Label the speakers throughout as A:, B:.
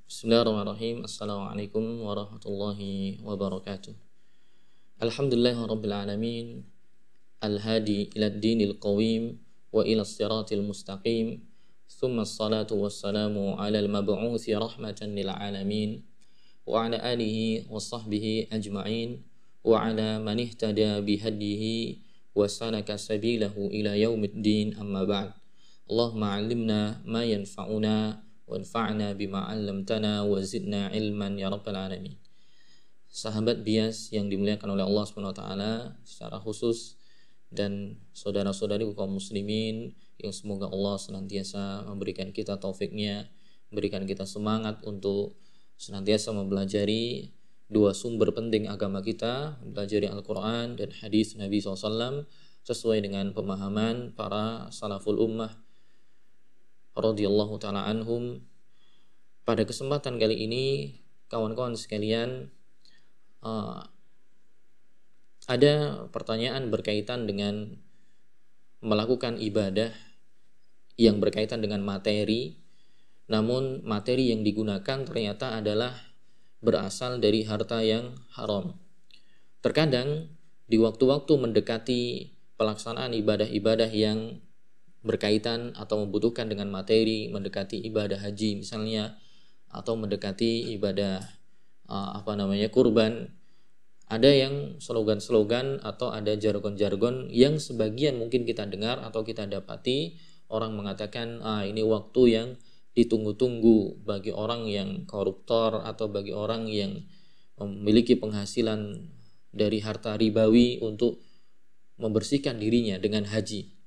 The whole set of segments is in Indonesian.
A: Bismillahirrahmanirrahim. Assalamualaikum warahmatullahi wabarakatuh. Alhamdulillahirabbil alamin. Al-hadi ila ad-dinil qawim wa ila as-siratil mustaqim. Tsumma as-salatu wassalamu ala al-mab'uuts rahmatan lil alamin wa ala alihi wa sahbihi ajma'in wa ala man ihtada bihadyihi wa salaka sabilahu ila yaumiddin, amma ba'd. Allahumma 'allimna ma yanfa'una wanfa'na bima 'allamtana wa zidna ilman ya rabbal alamin. Sahabat bias yang dimuliakan oleh Allah Subhanahu wa taala secara khusus, dan saudara-saudari kaum muslimin yang semoga Allah senantiasa memberikan kita taufiknya, memberikan kita semangat untuk senantiasa mempelajari dua sumber penting agama kita, mempelajari Al-Quran dan hadis Nabi SAW sesuai dengan pemahaman para salaful ummah radhiyallahu ta'ala anhum. Pada kesempatan kali ini, kawan-kawan sekalian, ada pertanyaan berkaitan dengan melakukan ibadah yang berkaitan dengan materi, namun materi yang digunakan ternyata adalah berasal dari harta yang haram. Terkadang di waktu-waktu mendekati pelaksanaan ibadah-ibadah yang berkaitan atau membutuhkan dengan materi, mendekati ibadah haji misalnya, atau mendekati ibadah kurban, ada yang slogan-slogan atau ada jargon-jargon yang sebagian mungkin kita dengar atau kita dapati orang mengatakan ini waktu yang ditunggu-tunggu bagi orang yang koruptor atau bagi orang yang memiliki penghasilan dari harta ribawi untuk membersihkan dirinya dengan haji.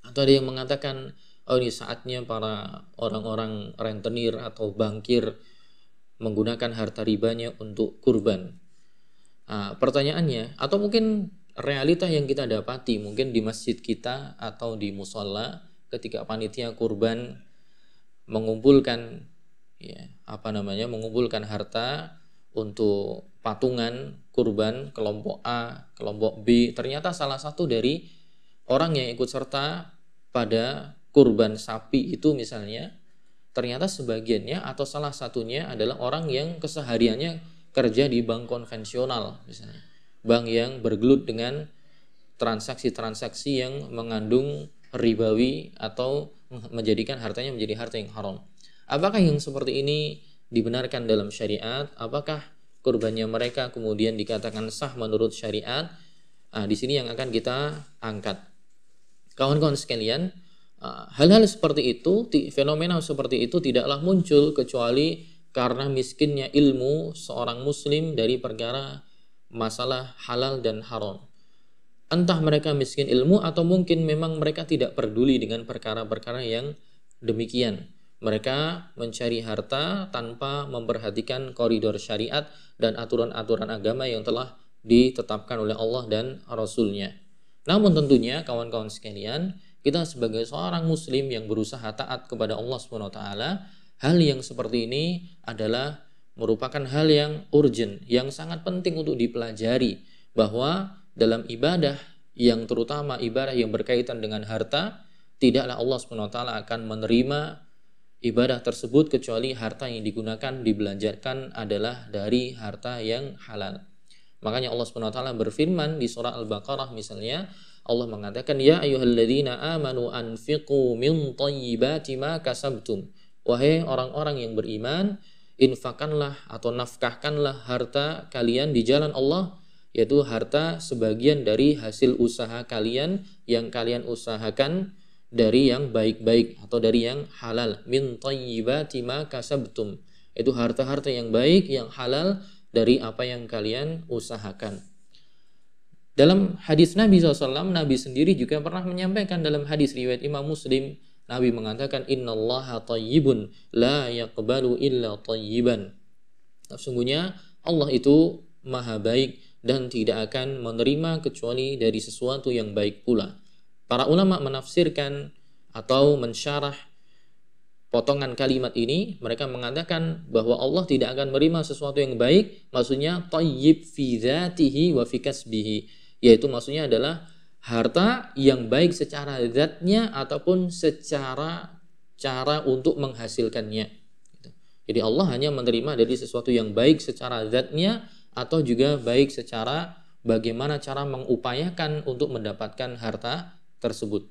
A: Atau ada yang mengatakan, ini saatnya para orang-orang rentenir atau bankir menggunakan harta ribanya untuk kurban. Pertanyaannya, atau mungkin realita yang kita dapati mungkin di masjid kita atau di musola ketika panitia kurban mengumpulkan mengumpulkan harta untuk patungan kurban kelompok A, kelompok B, ternyata salah satu dari orang yang ikut serta pada kurban sapi itu misalnya, ternyata sebagiannya atau salah satunya adalah orang yang kesehariannya kerja di bank konvensional misalnya, bank yang bergelut dengan transaksi-transaksi yang mengandung ribawi atau menjadikan hartanya menjadi harta yang haram. Apakah yang seperti ini dibenarkan dalam syariat? Apakah kurbannya mereka kemudian dikatakan sah menurut syariat? Di sini yang akan kita angkat. Kawan-kawan sekalian, hal-hal seperti itu, fenomena seperti itu tidaklah muncul kecuali karena miskinnya ilmu seorang muslim dari perkara masalah halal dan haram. Entah mereka miskin ilmu atau mungkin memang mereka tidak peduli dengan perkara-perkara yang demikian. Mereka mencari harta tanpa memperhatikan koridor syariat dan aturan-aturan agama yang telah ditetapkan oleh Allah dan Rasul-Nya. Namun tentunya kawan-kawan sekalian, kita sebagai seorang muslim yang berusaha taat kepada Allah SWT, hal yang seperti ini adalah merupakan hal yang urgent, yang sangat penting untuk dipelajari, bahwa dalam ibadah yang terutama ibadah yang berkaitan dengan harta, tidaklah Allah SWT akan menerima ibadah tersebut kecuali harta yang digunakan dibelanjakan adalah dari harta yang halal. Makanya Allah SWT berfirman di surah Al-Baqarah misalnya, Allah mengatakan, ya ayyuhalladzina amanu anfiqu min thayyibati ma kasabtum. Wahai orang-orang yang beriman, infakkanlah atau nafkahkanlah harta kalian di jalan Allah, yaitu harta sebagian dari hasil usaha kalian yang kalian usahakan dari yang baik-baik atau dari yang halal. Min thayyibati ma kasabtum. Itu harta-harta yang baik, yang halal dari apa yang kalian usahakan. Dalam hadis Nabi SAW, Nabi sendiri juga pernah menyampaikan dalam hadis riwayat Imam Muslim, Nabi mengatakan, innallaha thayyibun la yaqbalu illa thayyiban. Sesungguhnya Allah itu maha baik dan tidak akan menerima kecuali dari sesuatu yang baik pula. Para ulama menafsirkan atau mensyarah potongan kalimat ini, mereka mengatakan bahwa Allah tidak akan menerima sesuatu yang baik, maksudnya thayyib fi dzatihi wa fi kasbihi, yaitu maksudnya adalah harta yang baik secara zatnya ataupun secara cara untuk menghasilkannya. Jadi Allah hanya menerima dari sesuatu yang baik secara zatnya atau juga baik secara bagaimana cara mengupayakan untuk mendapatkan harta tersebut.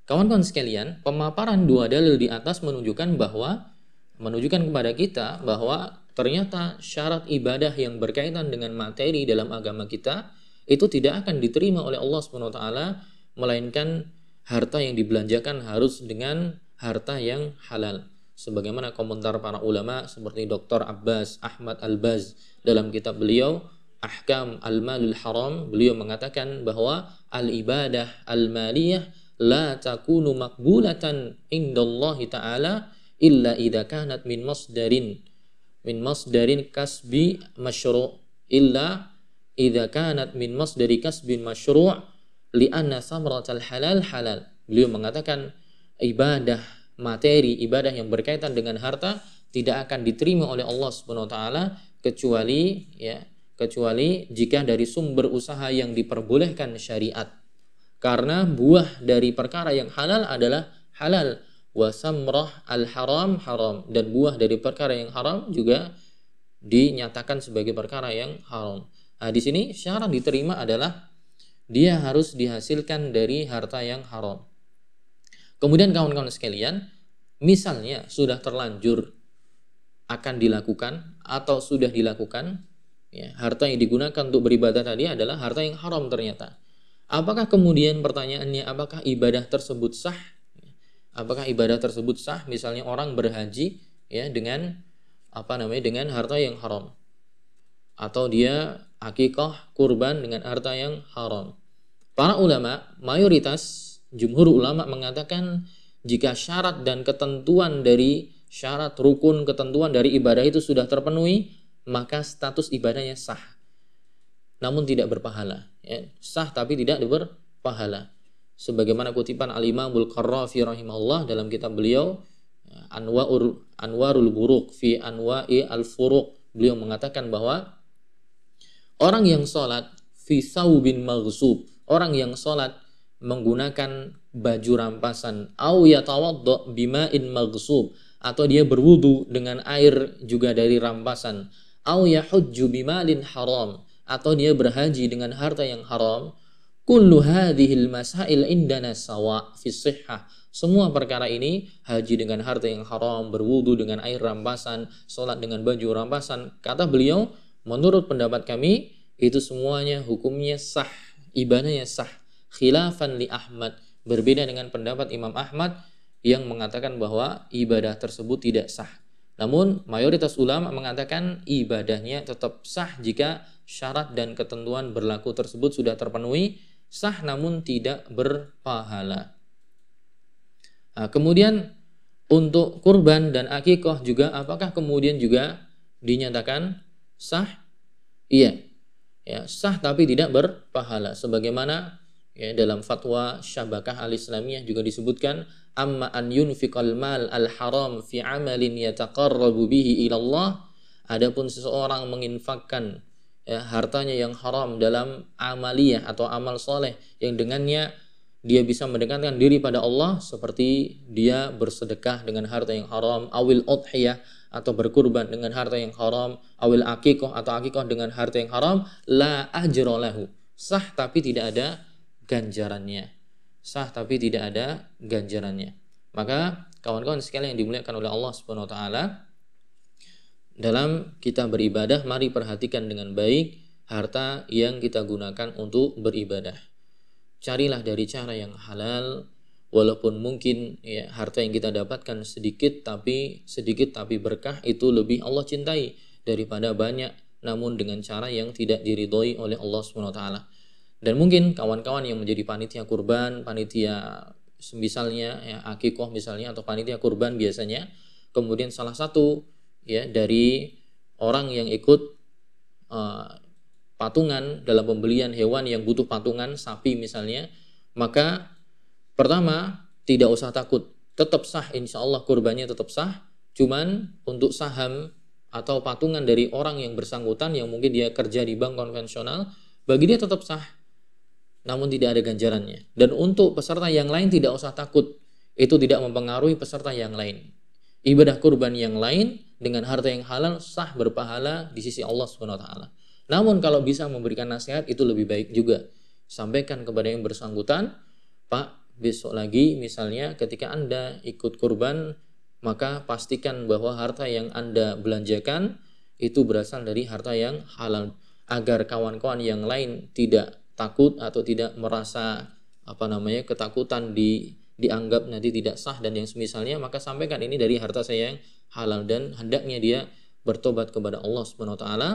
A: Kawan-kawan sekalian, pemaparan dua dalil di atas menunjukkan kepada kita bahwa ternyata syarat ibadah yang berkaitan dengan materi dalam agama kita itu tidak akan diterima oleh Allah Subhanahu wa taala, melainkan harta yang dibelanjakan harus dengan harta yang halal. Sebagaimana komentar para ulama seperti Dr. Abbas Ahmad Al-Baz dalam kitab beliau Ahkam Al-Malul Haram, beliau mengatakan bahwa al-ibadah al-maliyah la takunu maqbulatan indallahi ta'ala illa idza kanat min masdarin kasbi masyru' illa idza kanat min masdari kasbin masyru' li'anna samratal halal halal. Beliau mengatakan ibadah materi, ibadah yang berkaitan dengan harta tidak akan diterima oleh Allah Subhanahu wa taala kecuali jika dari sumber usaha yang diperbolehkan syariat. Karena buah dari perkara yang halal adalah halal, wa samrah al-haram haram, dan buah dari perkara yang haram juga dinyatakan sebagai perkara yang haram. Nah, di sini syarat diterima adalah dia harus dihasilkan dari harta yang haram. Kemudian kawan-kawan sekalian, misalnya sudah terlanjur akan dilakukan atau sudah dilakukan, ya, harta yang digunakan untuk beribadah tadi adalah harta yang haram ternyata. Apakah kemudian pertanyaannya, apakah ibadah tersebut sah? Apakah ibadah tersebut sah? Misalnya orang berhaji ya dengan dengan harta yang haram, atau dia akikah kurban dengan harta yang haram. Para ulama, mayoritas jumhur ulama mengatakan jika syarat dan ketentuan dari syarat rukun ketentuan dari ibadah itu sudah terpenuhi, maka status ibadahnya sah, namun tidak berpahala. Ya, sah tapi tidak berpahala. Sebagaimana kutipan Al-Imamul Qarrafi rahimahullah dalam kitab beliau Anwarul Buruq fi Anwa'i Al-Furuq, beliau mengatakan bahwa orang yang sholat fi saubin maghsub, orang yang sholat menggunakan baju rampasan, au yatawadda bima'in maghsub, atau dia berwudu dengan air juga dari rampasan, au yahujju bimalin haram, atau dia berhaji dengan harta yang haram, kullu hadhil masail indana sawa fi sihhah. Semua perkara ini, haji dengan harta yang haram, berwudu dengan air rampasan, sholat dengan baju rampasan, kata beliau, menurut pendapat kami itu semuanya hukumnya sah, ibadahnya sah. Khilafan li Ahmad, berbeda dengan pendapat Imam Ahmad yang mengatakan bahwa ibadah tersebut tidak sah. Namun mayoritas ulama mengatakan ibadahnya tetap sah jika syarat dan ketentuan berlaku tersebut sudah terpenuhi, sah namun tidak berpahala. Nah, kemudian untuk kurban dan akikah juga, apakah kemudian juga dinyatakan sah? Iya, ya, sah tapi tidak berpahala. Sebagaimana ya, dalam fatwa Syabakah Al-Islamiyah juga disebutkan, amma an yunfiqal mal al-haram fi amalin yataqarrabu bihi ila Allah, adapun seseorang menginfakkan ya, hartanya yang haram dalam amaliyah atau amal soleh yang dengannya dia bisa mendekatkan diri pada Allah, seperti dia bersedekah dengan harta yang haram, awil udhiyah atau berkurban dengan harta yang haram, awil akikah atau akikah dengan harta yang haram, la ajra lahu, sah tapi tidak ada ganjarannya. Sah tapi tidak ada ganjarannya. Maka kawan-kawan sekalian yang dimuliakan oleh Allah Subhanahu wa taala, dalam kita beribadah mari perhatikan dengan baik harta yang kita gunakan untuk beribadah. Carilah dari cara yang halal, walaupun mungkin ya, harta yang kita dapatkan sedikit tapi berkah, itu lebih Allah cintai daripada banyak namun dengan cara yang tidak diridhoi oleh Allah Subhanahu wa taala. Dan mungkin kawan-kawan yang menjadi panitia kurban, panitia misalnya ya, akikah misalnya, atau panitia kurban biasanya, kemudian salah satu ya dari orang yang ikut patungan dalam pembelian hewan yang butuh patungan, sapi misalnya, maka pertama tidak usah takut, tetap sah, insya Allah kurbannya tetap sah. Cuman untuk saham atau patungan dari orang yang bersangkutan yang mungkin dia kerja di bank konvensional, bagi dia tetap sah, namun tidak ada ganjarannya. Dan untuk peserta yang lain tidak usah takut, itu tidak mempengaruhi peserta yang lain. ibadah kurban yang lain dengan harta yang halal sah berpahala di sisi Allah Subhanahu wa taala. Namun kalau bisa memberikan nasihat itu lebih baik juga. Sampaikan kepada yang bersangkutan, Pak, besok lagi misalnya ketika Anda ikut kurban, maka pastikan bahwa harta yang Anda belanjakan itu berasal dari harta yang halal, agar kawan-kawan yang lain tidak takut atau tidak merasa ketakutan dianggap nanti tidak sah dan yang semisalnya. Maka sampaikan ini dari harta saya yang halal dan hendaknya dia bertobat kepada Allah Subhanahu wa taala.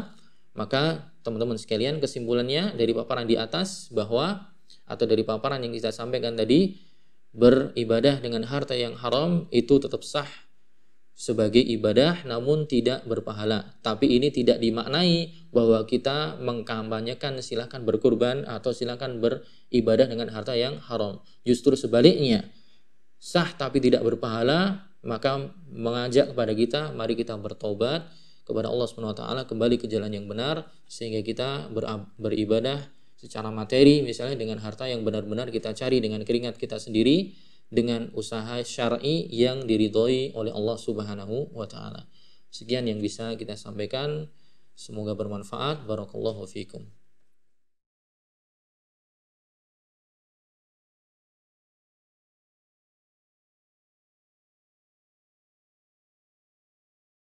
A: Maka teman-teman sekalian, kesimpulannya dari paparan di atas bahwa atau dari paparan yang kita sampaikan tadi, beribadah dengan harta yang haram itu tetap sah sebagai ibadah namun tidak berpahala. Tapi ini tidak dimaknai bahwa kita mengkampanyekan silakan berkurban atau silakan beribadah dengan harta yang haram. Justru sebaliknya, sah tapi tidak berpahala, maka mengajak kepada kita, mari kita bertobat kepada Allah Subhanahu wa taala, kembali ke jalan yang benar sehingga kita beribadah secara materi misalnya dengan harta yang benar-benar kita cari dengan keringat kita sendiri, dengan usaha syar'i yang diridhoi oleh Allah Subhanahu wa taala. Sekian yang bisa kita sampaikan, semoga bermanfaat. Barakallahu fikum.